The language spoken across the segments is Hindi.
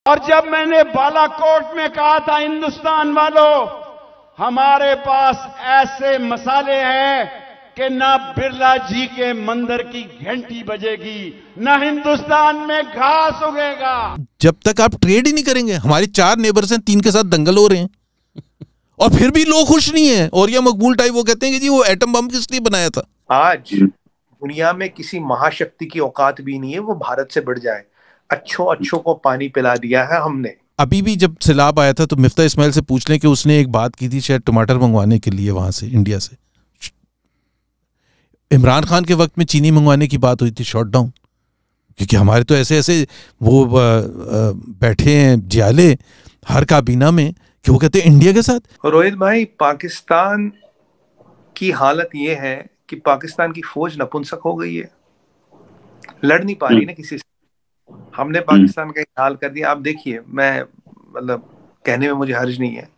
और जब मैंने बालाकोट में कहा था हिंदुस्तान वालों, हमारे पास ऐसे मसाले हैं कि ना बिरला जी के मंदिर की घंटी बजेगी, ना हिंदुस्तान में घास उगेगा। जब तक आप ट्रेड ही नहीं करेंगे, हमारे 4 नेबर्स हैं, 3 के साथ दंगल हो रहे हैं और फिर भी लोग खुश नहीं है। और ये मकबूल टाइप वो कहते हैं कि जी वो एटम बम किस लिए बनाया था। आज दुनिया में किसी महाशक्ति की औकात भी नहीं है वो भारत से बढ़ जाए। अच्छों को पानी पिला दिया है हमने। अभी भी जब सैलाब आया था तो मिफ्ता इस्माइल से पूछ लें कि उसने एक बात की थी शायद टमाटर मंगवाने के लिए वहां से, इंडिया से। इमरान खान के वक्त में चीनी मंगवाने की बात हुई थी, शॉट डाउन। क्योंकि हमारे तो ऐसे ऐसे वो बैठे हैं जियाले हर काबीना में कि वो कहते हैं इंडिया के साथ। रोहित भाई, पाकिस्तान की हालत ये है कि पाकिस्तान की फौज नपुंसक हो गई है, लड़ नहीं पा रही ना किसी से। हमने पाकिस्तान का हाल कर दिया। आप देखिए, मैं मतलब कहने में मुझे हर्ज नहीं है,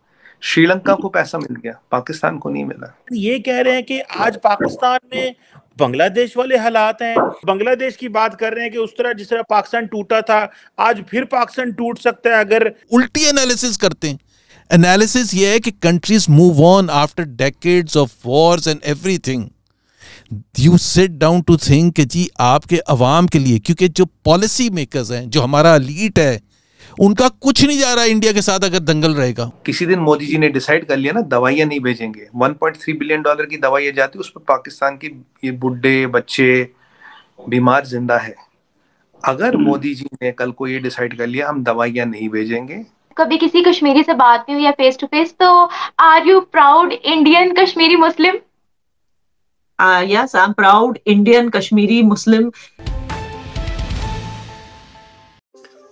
श्रीलंका को पैसा मिल गया, पाकिस्तान को नहीं मिला। ये कह रहे हैं कि आज पाकिस्तान में बांग्लादेश वाले हालात हैं। बांग्लादेश की बात कर रहे हैं कि उस तरह जिस तरह पाकिस्तान टूटा था, आज फिर पाकिस्तान टूट सकता है। अगर उल्टी एनालिसिस करते हैं। एनालिसिस ये है कि countries move on after decades of wars and everything. You sit down to think कि जी आपके अवाम के लिए, क्योंकि जो पॉलिसी मेकर्स हैं, जो हमारा लीड है, उनका कुछ नहीं जा रहा है इंडिया के साथ अगर दंगल रहेगा। किसी दिन मोदी जी ने डिसाइड कर लिया ना, दवाइयां नहीं भेजेंगे। $1.3 बिलियन की दवाइयां जाती, उस पर पाकिस्तान की ये बुढ़े बच्चे बीमार जिंदा है। अगर मोदी जी ने कल को ये डिसाइड कर लिया हम दवाइयां नहीं भेजेंगे। कभी किसी कश्मीरी से बात नहीं हुई है फेस टू फेस, तो are you proud Indian Kashmiri Muslim? Yes, I'm proud Indian Kashmiri Muslim.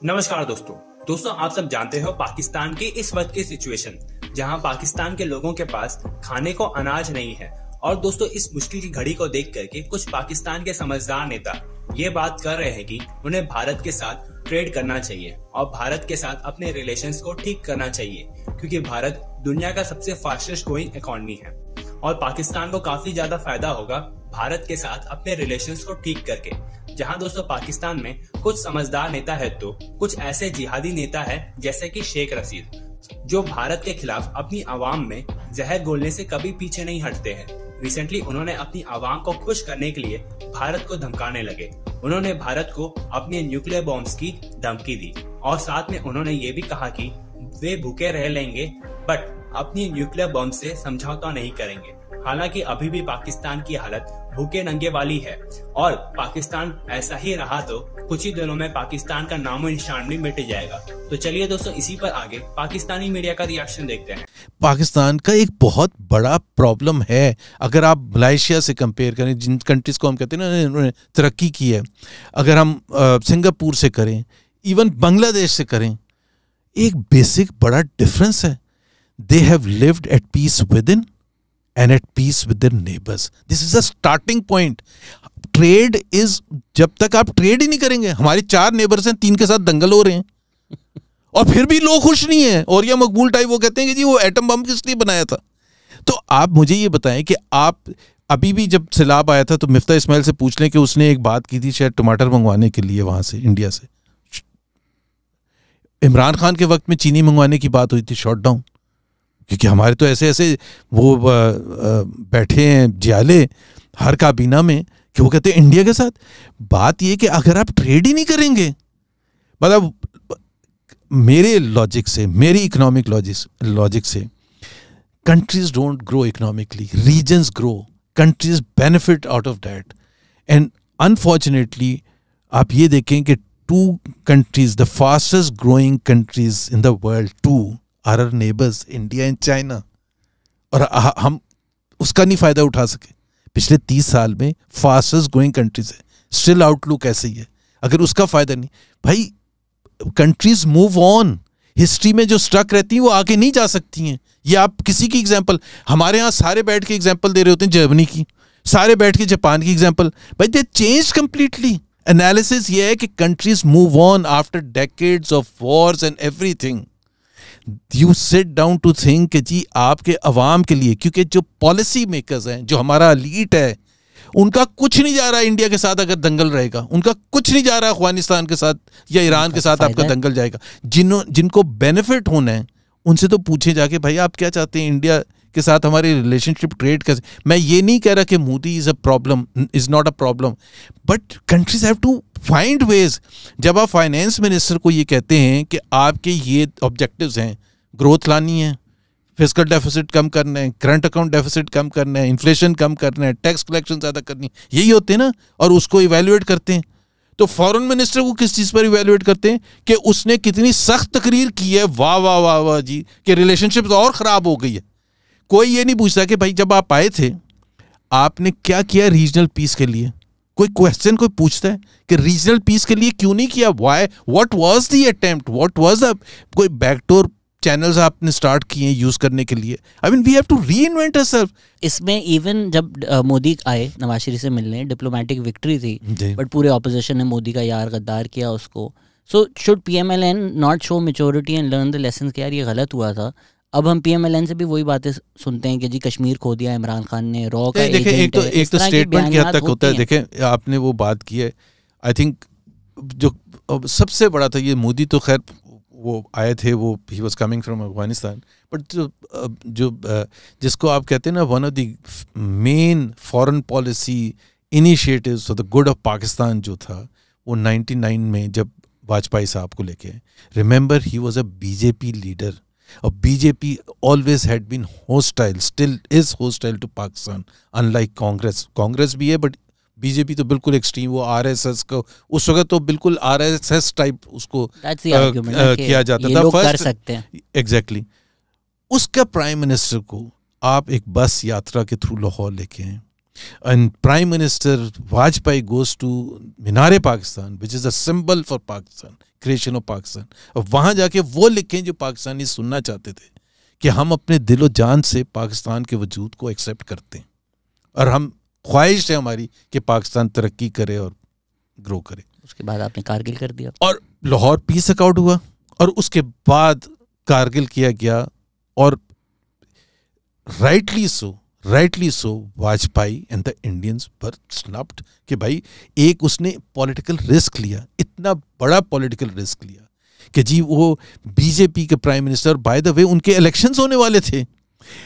नमस्कार दोस्तों, आप सब जानते हो पाकिस्तान की इस वक्त की सिचुएशन, जहां पाकिस्तान के लोगों के पास खाने को अनाज नहीं है। और दोस्तों, इस मुश्किल की घड़ी को देख करके कुछ पाकिस्तान के समझदार नेता ये बात कर रहे हैं कि उन्हें भारत के साथ ट्रेड करना चाहिए और भारत के साथ अपने रिलेशंस को ठीक करना चाहिए, क्योंकि भारत दुनिया का सबसे फास्टेस्ट ग्रोइंग इकोनॉमी है और पाकिस्तान को काफी ज्यादा फायदा होगा भारत के साथ अपने रिलेशंस को ठीक करके। जहां दोस्तों पाकिस्तान में कुछ समझदार नेता है तो कुछ ऐसे जिहादी नेता है जैसे कि शेख रशीद, जो भारत के खिलाफ अपनी आवाम में जहर घोलने से कभी पीछे नहीं हटते हैं। रिसेंटली उन्होंने अपनी आवाम को खुश करने के लिए भारत को धमकाने लगे। उन्होंने भारत को अपने न्यूक्लियर बॉम्ब्स की धमकी दी और साथ में उन्होंने ये भी कहा कि वे भूखे रह लेंगे बट अपनी न्यूक्लियर बम से समझौता नहीं करेंगे। हालांकि अभी भी पाकिस्तान की हालत भूखे नंगे वाली है और पाकिस्तान ऐसा ही रहा तो कुछ ही दिनों में पाकिस्तान का नामो निशान भी मिट जाएगा। तो चलिए दोस्तों, इसी पर आगे पाकिस्तानी मीडिया का रिएक्शन देखते हैं। पाकिस्तान का एक बहुत बड़ा प्रॉब्लम है, अगर आप मलेशिया से कंपेयर करें, जिन कंट्रीज को हम कहते हैं ना उन्होंने तरक्की की है, अगर हम सिंगापुर से करें, इवन बांग्लादेश से करें, एक बेसिक बड़ा डिफरेंस है। They have lived at peace within and at peace with their neighbors. This is a starting point. Trade is, जब तक आप ट्रेड ही नहीं करेंगे, हमारे 4 नेबर्स हैं, 3 के साथ दंगल हो रहे हैं और फिर भी लोग खुश नहीं है। और ये मकबूल टाइप वो कहते हैं कि जी वो एटम बम किस लिए बनाया था। तो आप मुझे ये बताएं कि आप अभी भी जब सैलाब आया था तो मिफ्ता इस्माइल से पूछ लें कि उसने एक बात की थी शायद टमाटर मंगवाने के लिए वहां से, इंडिया से। इमरान खान के वक्त में चीनी मंगवाने की बात हुई थी, शॉट डाउन। क्योंकि हमारे तो ऐसे ऐसे वो बैठे हैं जियाले हर काबीना में कि वो कहते हैं इंडिया के साथ। बात ये कि अगर आप ट्रेड ही नहीं करेंगे, मतलब मेरे लॉजिक से, मेरी इकोनॉमिक लॉजिक से, countries don't grow economically, regions grow, countries benefit out of that. And unfortunately आप ये देखें कि 2 countries, the fastest growing countries in the world, 2 are our neighbors, India and China, और हम उसका नहीं फायदा उठा सके। पिछले 30 साल में फास्टेस्ट ग्रोइंग कंट्रीज है, स्टिल आउटलुक ऐसे ही है। अगर उसका फायदा नहीं, भाई कंट्रीज मूव ऑन। हिस्ट्री में जो स्ट्रक रहती हैं वो आगे नहीं जा सकती हैं। ये आप किसी की एग्जांपल, हमारे यहाँ सारे बैठ के एग्जांपल दे रहे होते हैं जर्मनी की, सारे बैठ के जापान की एग्जांपल, भाई दे चेंज कंप्लीटली। एनालिसिस ये है कि countries move on after decades of wars and everything. You sit down to think कि जी आपके अवाम के लिए, क्योंकि जो पॉलिसी मेकर्स हैं, जो हमारा लीड है, उनका कुछ नहीं जा रहा इंडिया के साथ अगर दंगल रहेगा, उनका कुछ नहीं जा रहा अफगानिस्तान के साथ या ईरान के साथ आपका दंगल जाएगा। जिनको बेनिफिट होना है उनसे तो पूछे जाके भाई आप क्या चाहते हैं इंडिया के साथ हमारी रिलेशनशिप ट्रेड कैसे। मैं ये नहीं कह रहा कि Modi is a problem, is not a problem, but countries have to find ways. जब आप फाइनेंस मिनिस्टर को ये कहते हैं कि आपके ये ऑब्जेक्टिव्स हैं, ग्रोथ लानी है, फिस्कल डेफिसिट कम करना है, करंट अकाउंट डेफिसिट कम करना है, इन्फ्लेशन कम करना है, टैक्स कलेक्शन ज्यादा करनी है, यही होते हैं ना, और उसको इवेल्युएट करते हैं। तो फॉरेन मिनिस्टर को किस चीज पर इवेल्युएट करते हैं कि उसने कितनी सख्त तकरीर की है, वाह वाह वाह वाह जी, कि रिलेशनशिप और खराब हो गई है। कोई ये नहीं पूछता कि भाई जब आप आए थे आपने क्या किया रीजनल पीस के लिए। कोई क्वेश्चन कोई पूछता है कि रीजनल पीस के लिए क्यों नहीं किया, why, what was the attempt, what was the, कोई बैकडोर चैनल्स आपने स्टार्ट किए यूज करने के लिए। I mean we have to reinvent ourselves. इसमें इवन जब मोदी आए नवाज शरीफ से मिलने, डिप्लोमेटिक विक्ट्री थी, बट पूरे ऑपोजिशन ने मोदी का यार गद्दार किया उसको। So should PMLN not show maturity and learn the lesson कि यार ये गलत हुआ था। अब हम PMLN से भी वही बातें सुनते हैं कि जी कश्मीर खो दिया इमरान खान ने, रॉ का देखें, एक तो स्टेटमेंट की हद तक होता है। देखें आपने वो बात की है, आई थिंक जो सबसे बड़ा था ये मोदी तो खैर वो आए थे, वो he was coming from Afghanistan, but जो जिसको आप कहते हैं ना one of the main foreign policy initiatives for the good of Pakistan जो था वो 99 में जब वाजपेयी साहब को लेके, remember he was a BJP leader, और BJP always had been hostile, still is hostile to Pakistan, unlike Congress भी है, बट BJP तो बिल्कुल एक्सट्रीम, वो RSS को उस वक्त तो बिल्कुल RSS टाइप उसको किया जाता था। कर सकते हैं एग्जैक्टली। उसका प्राइम मिनिस्टर को आप एक बस यात्रा के थ्रू लाहौर लेके हैं, and prime minister Vajpayee goes to Minar Pakistan which is a symbol for Pakistan, creation of Pakistan, और वहां जाके वो लिखें जो पाकिस्तानी सुनना चाहते थे कि हम अपने दिलो जान से पाकिस्तान के वजूद को एक्सेप्ट करते हैं और हम ख्वाहिश है हमारी कि पाकिस्तान तरक्की करे और ग्रो करे। उसके बाद आपने कारगिल कर दिया और लाहौर पीस अकाउंट हुआ, और उसके बाद कारगिल किया गया, और rightly so Vajpayee and the Indians were snubbed कि भाई एक उसने पॉलिटिकल रिस्क लिया, इतना बड़ा पॉलिटिकल रिस्क लिया कि जी वो BJP के prime minister, by the way उनके इलेक्शंस होने वाले थे,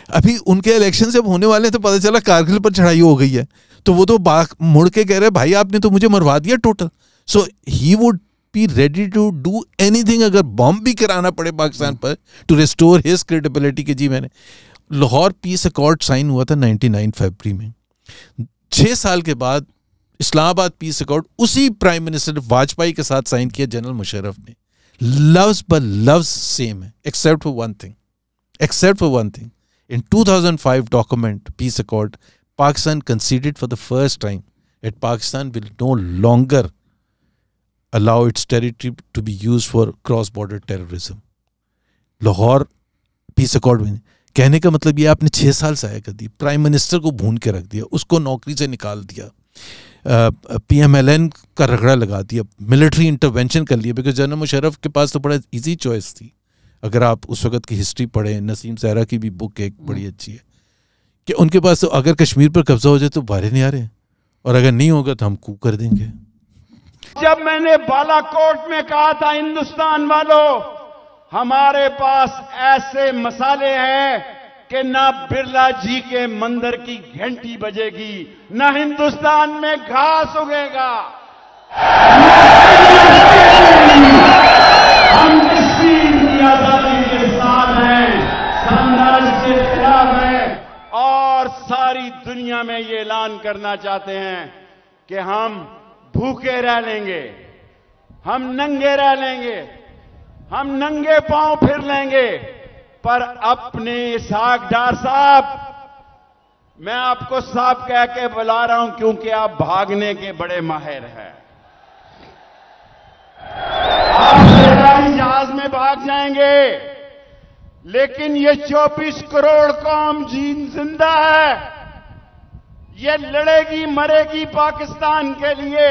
अभी उनके इलेक्शन जब होने वाले तो पता चला कारगिल पर चढ़ाई हो गई है, तो वो तो मुड़ के कह रहे भाई आपने तो मुझे मरवा दिया total. So he would be ready to do anything, अगर बॉम्ब भी कराना पड़े पाकिस्तान पर, टू रिस्टोर हिज क्रेडिबिलिटी कि जी मैंने। लाहौर पीस अकॉर्ड साइन हुआ था 99 फरवरी में, 6 साल के बाद इस्लामाबाद पीस अकॉर्ड उसी प्राइम मिनिस्टर वाजपेयी के साथ साइन किया जनरल मुशर्रफ ने। लव्स पर लव्स सेम है except for one thing. In 2005 document, peace accord, Pakistan conceded for the first time that Pakistan will no longer allow its territory to be used for cross-border terrorism. Lahore peace accord में कहने का मतलब ये आपने 6 साल से आया कर दी, प्राइम मिनिस्टर को भून के रख दिया, उसको नौकरी से निकाल दिया, PMLN का रगड़ा लगा दिया, मिलिट्री इंटरवेंशन कर लिया, बिकॉज जनरल मुशर्रफ के पास तो बड़ा इजी चॉइस थी। अगर आप उस वक्त की हिस्ट्री पढ़ें, नसीम सहरा की भी बुक एक बड़ी अच्छी है, कि उनके पास तो अगर कश्मीर पर कब्जा हो जाए तो बाहर नहीं आ रहे, और अगर नहीं होगा तो हम कू कर देंगे। जब मैंने बालाकोट में कहा था हिंदुस्तान वालों हमारे पास ऐसे मसाले हैं कि ना बिरला जी के मंदिर की घंटी बजेगी, ना हिंदुस्तान में घास उगेगा। हम कश्मीर की आजादी के साथ हैं, साम्राज्य के खिलाफ हैं, और सारी दुनिया में ये ऐलान करना चाहते हैं कि हम भूखे रह लेंगे, हम नंगे रह लेंगे, हम नंगे पांव फिर लेंगे, पर अपने इसहाक डार साहब, मैं आपको साहब कह के बुला रहा हूं क्योंकि आप भागने के बड़े माहिर हैं। आप हवाई जहाज में भाग जाएंगे, लेकिन ये 24 करोड़ कौम जिंदा है, ये लड़ेगी मरेगी पाकिस्तान के लिए।